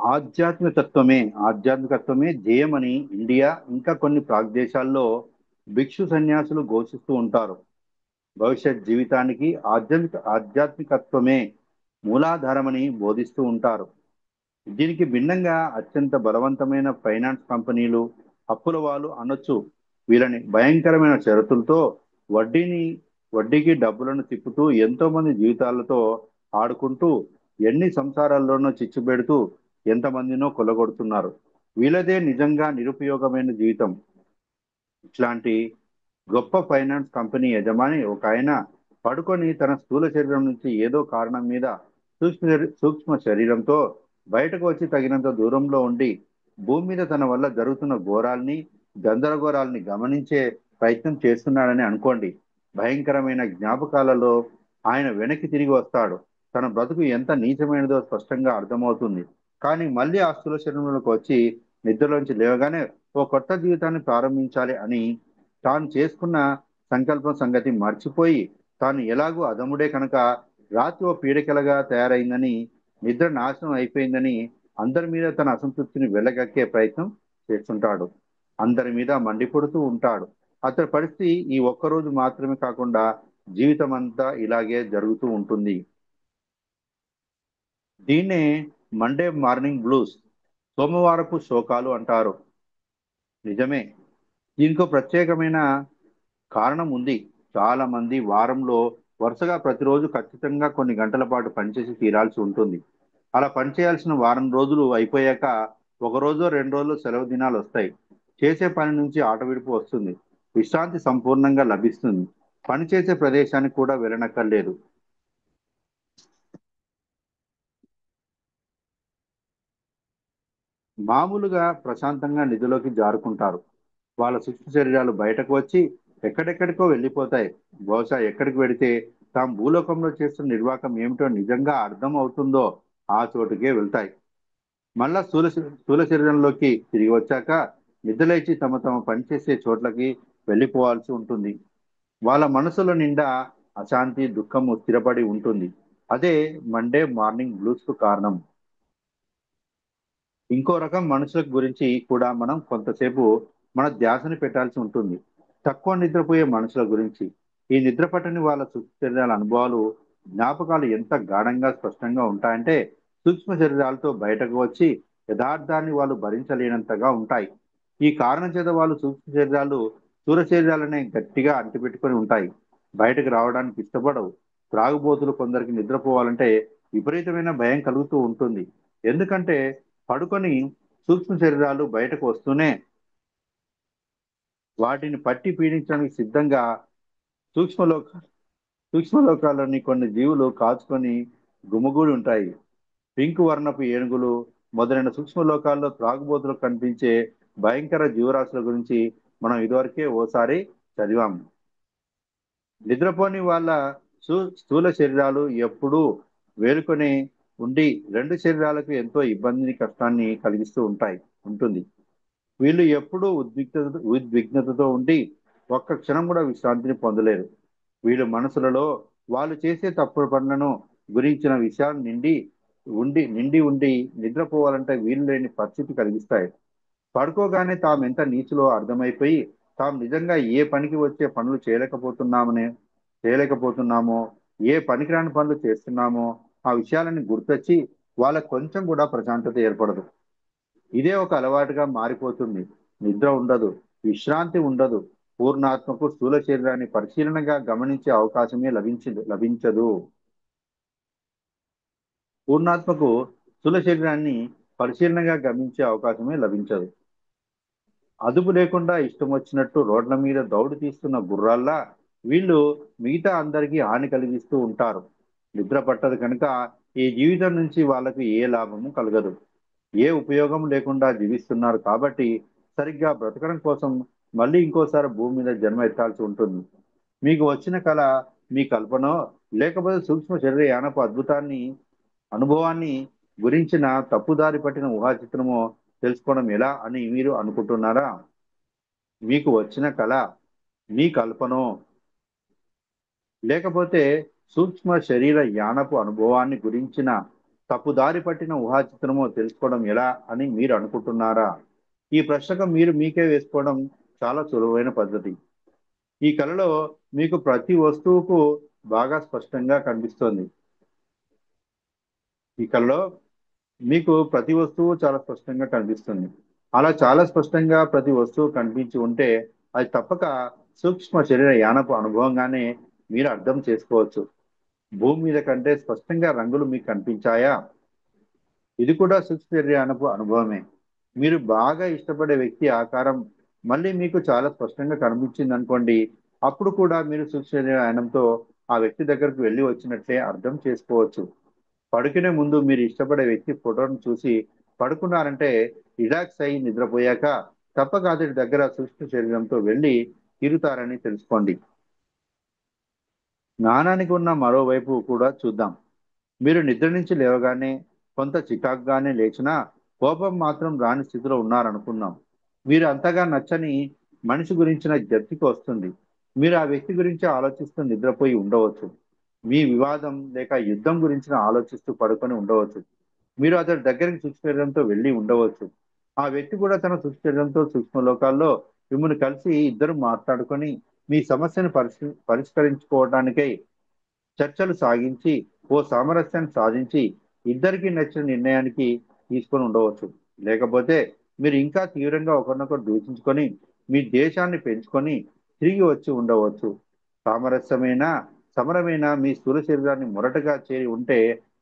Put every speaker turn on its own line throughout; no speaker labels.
ఆధ్యాత్మికత్వమే ధ్యేయమని India ఇంకా కొన్ని దేశాల్లో భిక్షు సన్యాసులు ఘోషిస్తూ ఉంటారు. భవిష్యత్ జీవితానికి ఆధ్యాత్మికత్వమే మూలాధారమని బోధిస్తూ ఉంటారు. దీనికి భిన్నంగా అత్యంత బలవంతమైన ఫైనాన్స్ కంపెనీలు, అప్పుల వాళ్ళు అనొచ్చు, వీళ్ళని భయంకరమైన షరతులతో వడ్డీని వడ్డీకి డబ్బులను తిప్పుతూ ఎంతో మంది జీవితాలతో ఆడుకుంటూ ఎన్ని సంసారాల్లోనో చిచ్చుపెడుతూ ఎంతమందినో కొల్లగొడుతున్నారు. వీళ్ళదే నిజంగా నిరుపయోగమైన జీవితం. ఇట్లాంటి గొప్ప ఫైనాన్స్ కంపెనీ యజమాని ఒక ఆయన పడుకొని తన స్థూల శరీరం నుంచి ఏదో కారణం మీద సూక్ష్మ శరీరంతో బయటకు వచ్చి తగినంత దూరంలో ఉండి భూమి మీద తన వల్ల జరుగుతున్న ఘోరాల్ని, గందరగోళాల్ని గమనించే ప్రయత్నం చేస్తున్నాడని అనుకోండి. భయంకరమైన జ్ఞాపకాలలో ఆయన వెనక్కి తిరిగి వస్తాడు. తన బ్రతుకు ఎంత నీచమైనదో స్పష్టంగా అర్థమవుతుంది. కానీ మళ్ళీ ఆ స్థూల శరీరంలోకి వచ్చి నిద్రలోంచి లేవగానే ఓ కొత్త జీవితాన్ని ప్రారంభించాలి అని తాను చేసుకున్న సంకల్పం సంగతి మర్చిపోయి, తాను ఎలాగూ అధముడే కనుక రాత్రి ఓ పీడకలగా తయారైందని, నిద్ర నాశనం అయిపోయిందని అందరి మీద తన అసంతృప్తిని వెళ్ళగక్కే ప్రయత్నం చేస్తుంటాడు. అందరి మీద మండిపడుతూ ఉంటాడు. అతని పరిస్థితి ఈ ఒక్కరోజు మాత్రమే కాకుండా జీవితం అంతా ఇలాగే జరుగుతూ ఉంటుంది. దీన్నే మండే మార్నింగ్ బ్లూస్, సోమవారపు శోకాలు అంటారు. నిజమే. దీనికో ప్రత్యేకమైన కారణం ఉంది. చాలా మంది వారంలో వరుసగా ప్రతిరోజు ఖచ్చితంగా కొన్ని గంటల పాటు పనిచేసి తీరాల్సి ఉంటుంది. అలా పనిచేయాల్సిన వారం రోజులు అయిపోయాక ఒక రోజో రెండు రోజులు సెలవు దినాలు వస్తాయి. చేసే పని నుంచి ఆట విడుపు వస్తుంది. విశ్రాంతి సంపూర్ణంగా లభిస్తుంది. పని చేసే ప్రదేశానికి కూడా వెళ్ళనక్కర్లేదు. మామూలుగా ప్రశాంతంగా నిధిలోకి జారుకుంటారు. వాళ్ళ సూక్ష్మ శరీరాలు బయటకు వచ్చి ఎక్కడెక్కడికో వెళ్ళిపోతాయి. బహుశా ఎక్కడికి వెడితే తాము భూలోకంలో చేస్తున్న నిర్వాకం ఏమిటో నిజంగా అర్థం అవుతుందో ఆ చోటుకే వెళ్తాయి. మళ్ళా స్థూల శరీరంలోకి తిరిగి వచ్చాక నిద్రలేచి తమ తమ పనిచేసే చోట్లకి వెళ్ళిపోవాల్సి ఉంటుంది. వాళ్ళ మనసుల నిండా అశాంతి, దుఃఖము స్థిరపడి ఉంటుంది. అదే మండే మార్నింగ్ బ్లూస్ కు కారణం. ఇంకో రకం మనుషుల గురించి కూడా మనం కొంతసేపు మన ధ్యాసని పెట్టాల్సి ఉంటుంది. తక్కువ నిద్రపోయే మనుషుల గురించి. ఈ నిద్ర పట్టని వాళ్ళ శరీరాల అనుభవాలు, జ్ఞాపకాలు ఎంత గాఢంగా స్పష్టంగా ఉంటాయంటే సూక్ష్మ శరీరాలతో బయటకు వచ్చి యథార్థాన్ని వాళ్ళు భరించలేనంతగా ఉంటాయి. ఈ కారణం చేత వాళ్ళు సూక్ష్మ శరీరాలు స్థూల శరీరాలనే గట్టిగా అంటిపెట్టుకొని ఉంటాయి. బయటకు రావడానికి ఇష్టపడవు. త్రాగుబోతులు కొందరికి నిద్రపోవాలంటే విపరీతమైన భయం కలుగుతూ ఉంటుంది. ఎందుకంటే పడుకొని సూక్ష్మ శరీరాలు బయటకు వస్తూనే వాటిని పట్టి పీడించడానికి సిద్ధంగా సూక్ష్మలోక సూక్ష్మలోకాల్లోని కొన్ని జీవులు కాచుకొని గుమిగూడి ఉంటాయి. పింక్ వర్ణపు ఏనుగులు మొదలైన సూక్ష్మలోకాల్లో త్రాగుబోతులకు కనిపించే భయంకర జీవరాశుల గురించి మనం ఇదివరకే ఓసారి చదివాం. నిద్రపోని వాళ్ళ స్థూల శరీరాలు ఎప్పుడూ వేరుకొని ఉండి రెండు శరీరాలకు ఎంతో ఇబ్బందిని, కష్టాన్ని కలిగిస్తూ ఉంటుంది. వీళ్ళు ఎప్పుడూ ఉద్విగ్నతతో ఉండి ఒక్క క్షణం కూడా విశ్రాంతిని పొందలేరు. వీళ్ళ మనసులలో వాళ్ళు చేసే తప్పుడు పనులను గురించిన విషయాలు నిండి ఉండి నిద్రపోవాలంటే వీలు లేని పరిస్థితి కలిగిస్తాయి. పడుకోగానే తాము ఎంత నీచులో అర్థమైపోయి తాము నిజంగా ఏ పనికి వచ్చే పనులు చేయలేకపోతున్నామో, ఏ పనికిరాని పనులు చేస్తున్నామో ఆ విషయాలని గుర్తొచ్చి వాళ్ళకు కొంచెం కూడా ప్రశాంతత ఏర్పడదు. ఇదే ఒక అలవాటుగా మారిపోతుంది. నిద్ర ఉండదు, విశ్రాంతి ఉండదు. పూర్ణాత్మకు స్థూల శరీరాన్ని పరిశీలనగా గమనించే అవకాశమే లభించదు. పూర్ణాత్మకు స్థూల శరీరాన్ని పరిశీలనగా గమనించే అవకాశమే లభించదు. అదుపు లేకుండా ఇష్టం వచ్చినట్టు రోడ్ల మీద దౌడు తీస్తున్న గుర్రాల్లా వీళ్ళు మిగతా అందరికీ హాని కలిగిస్తూ ఉంటారు. నిద్ర పట్టదు కనుక ఈ జీవితం నుంచి వాళ్ళకు ఏ లాభము కలగదు. ఏ ఉపయోగం లేకుండా జీవిస్తున్నారు కాబట్టి సరిగ్గా బ్రతకడం కోసం మళ్ళీ ఇంకోసారి భూమి మీద జన్మ ఎత్తాల్సి ఉంటుంది. మీకు వచ్చిన కళ మీ కల్పనో, లేకపోతే సూక్ష్మ శరీర యానపు అనుభవాన్ని గురించిన తప్పుదారి పట్టిన ఊహా చిత్రమో తెలుసుకోవడం ఎలా అని మీరు అనుకుంటున్నారా? మీకు వచ్చిన కళ మీ కల్పనో, లేకపోతే సూక్ష్మ శరీర యానపు అనుభవాన్ని గురించిన తప్పుదారి పట్టిన ఊహా చిత్రమో తెలుసుకోవడం ఎలా అని మీరు అనుకుంటున్నారా? ఈ ప్రశ్నకు మీరు మీకే వేసుకోవడం చాలా సులువైన పద్ధతి. ఈ కళలో మీకు ప్రతి వస్తువుకు బాగా స్పష్టంగా కనిపిస్తోంది. ఈ కళలో మీకు ప్రతి వస్తువు చాలా స్పష్టంగా కనిపిస్తుంది. అలా చాలా స్పష్టంగా ప్రతి వస్తువు కనిపించి ఉంటే అది తప్పక సూక్ష్మ శరీర యానపు అనుభవంగానే మీరు అర్థం చేసుకోవచ్చు. భూమి మీద కంటే స్పష్టంగా రంగులు మీకు కనిపించాయా? ఇది కూడా సూక్ష్మ శరీర యానపు అనుభవమే. మీరు బాగా ఇష్టపడే వ్యక్తి ఆకారం మళ్ళీ మీకు చాలా స్పష్టంగా కనిపించింది అనుకోండి. అప్పుడు కూడా మీరు సూక్ష్మ శరీర యానంతో ఆ వ్యక్తి దగ్గరకు వెళ్ళి వచ్చినట్లే అర్థం చేసుకోవచ్చు. పడుకునే ముందు మీరు ఇష్టపడే వ్యక్తి ఫోటోను చూసి పడుకున్నారంటే రిలాక్స్ అయ్యి నిద్రపోయాక తప్పక అతడి దగ్గర సూక్ష్మ శరీరంతో వెళ్ళి తీరుతారని తెలుసుకోండి. నాణానికి ఉన్న మరోవైపు కూడా చూద్దాం. మీరు నిద్ర నుంచి లేవగానే కొంత చికాకుగానే లేచినా కోపం మాత్రం రాని స్థితిలో ఉన్నారనుకుందాం. మీరు అంతగా నచ్చని మనిషి గురించిన జ్ఞప్తికి వస్తుంది. మీరు ఆ వ్యక్తి గురించి ఆలోచిస్తూ నిద్రపోయి ఉండవచ్చు. మీ వివాదం లేక యుద్ధం గురించి ఆలోచిస్తూ పడుకొని ఉండవచ్చు. మీరు అతడి దగ్గరికి సూక్ష్మ శరీరంతో వెళ్ళి ఉండవచ్చు. ఆ వ్యక్తి కూడా తన సూక్ష్మ శరీరంతో సూక్ష్మ లోకాల్లో మిమ్మల్ని కలిసి ఇద్దరు మాట్లాడుకొని మీ సమస్యను పరిష్కరించుకోవడానికై చర్చలు సాగించి ఓ సామరస్యాన్ని సాధించి ఇద్దరికి నచ్చిన నిర్ణయానికి తీసుకొని ఉండవచ్చు. లేకపోతే మీరు ఇంకా తీవ్రంగా ఒకరినొకరు దూషించుకొని మీ దేశాన్ని పెంచుకొని తిరిగి వచ్చి ఉండవచ్చు. సామరస్యమైన సమరమైన మీ స్థూల శరీరాన్ని మొరటగా చేరి ఉంటే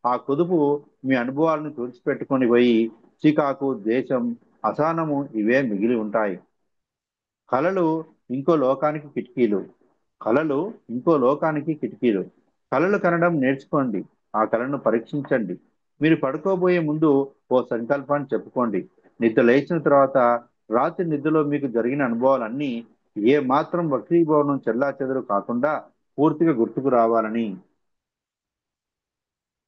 ఆ కుదుపు మీ అనుభవాలను తుడిచిపెట్టుకొని పోయి చికాకు, దేశం, అసహనము ఇవే మిగిలి ఉంటాయి. కళలు ఇంకో లోకానికి కిటికీలు. కళలు ఇంకో లోకానికి కిటికీలు. కళలు కనడం నేర్చుకోండి. ఆ కళను పరీక్షించండి. మీరు పడుకోబోయే ముందు ఓ సంకల్పాన్ని చెప్పుకోండి. నిద్ర లేచిన తర్వాత రాత్రి నిద్రలో మీకు జరిగిన అనుభవాలన్నీ ఏ మాత్రం వక్రీభవనం చెల్లాచెదరు కాకుండా పూర్తిగా గుర్తుకు రావాలని.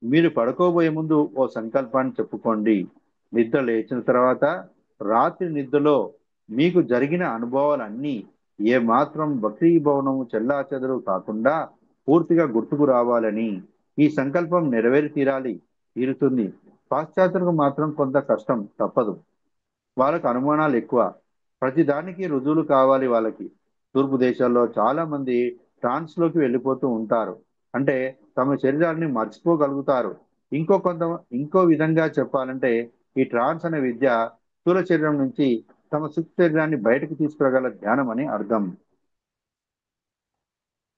మీరు పడుకోబోయే ముందు ఓ సంకల్పాన్ని చెప్పుకోండి. నిద్ర లేచిన తర్వాత రాత్రి నిద్రలో మీకు జరిగిన అనుభవాలన్నీ ఏ మాత్రం వక్రీభవనము చెల్లాచెదరు కాకుండా పూర్తిగా గుర్తుకు రావాలని. ఈ సంకల్పం నెరవేరి తీరుతుంది. పాశ్చాత్యులకు మాత్రం కొంత కష్టం తప్పదు. వాళ్ళకు అనుమానాలు ఎక్కువ. ప్రతిదానికి రుజువులు కావాలి వాళ్ళకి. తూర్పు దేశాల్లో చాలా మంది ట్రాన్స్ లోకి వెళ్ళిపోతూ ఉంటారు. అంటే తమ శరీరాన్ని మర్చిపోగలుగుతారు. ఇంకో విధంగా చెప్పాలంటే ఈ ట్రాన్స్ అనే విద్య స్థూల శరీరం నుంచి తమ సూక్ష్మ శరీరాన్ని బయటకు తీసుకురాగల ధ్యానం అని అర్థం.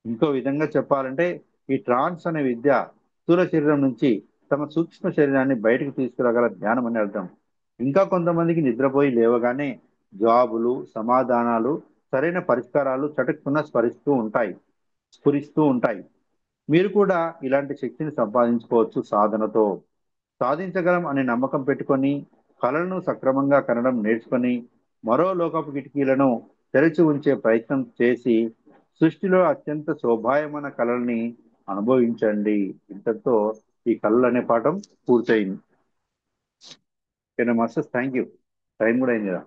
ఇంకో విధంగా చెప్పాలంటే ఈ ట్రాన్స్ అనే విద్య స్థూల శరీరం నుంచి తమ సూక్ష్మ శరీరాన్ని బయటకు తీసుకురాగల ధ్యానం అని అర్థం. ఇంకా కొంతమందికి నిద్రపోయి లేవగానే జవాబులు, సమాధానాలు, సరైన పరిష్కారాలు చటుక్కున స్ఫురిస్తూ ఉంటాయి. మీరు కూడా ఇలాంటి శక్తిని సంపాదించుకోవచ్చు సాధనతో. సాధించగలం అనే నమ్మకం పెట్టుకొని కళలను సక్రమంగా కనడం నేర్చుకొని మరో లోకపు కిటికీలను తెరిచి ఉంచే ప్రయత్నం చేసి సృష్టిలో అత్యంత శోభాయమైన కళల్ని అనుభవించండి. ఇంతటితో ఈ కళలు అనే పాఠం పూర్తయింది. ఓకేనా మాస్టర్స్, థ్యాంక్ యూ. టైం కూడా అయింది కదా.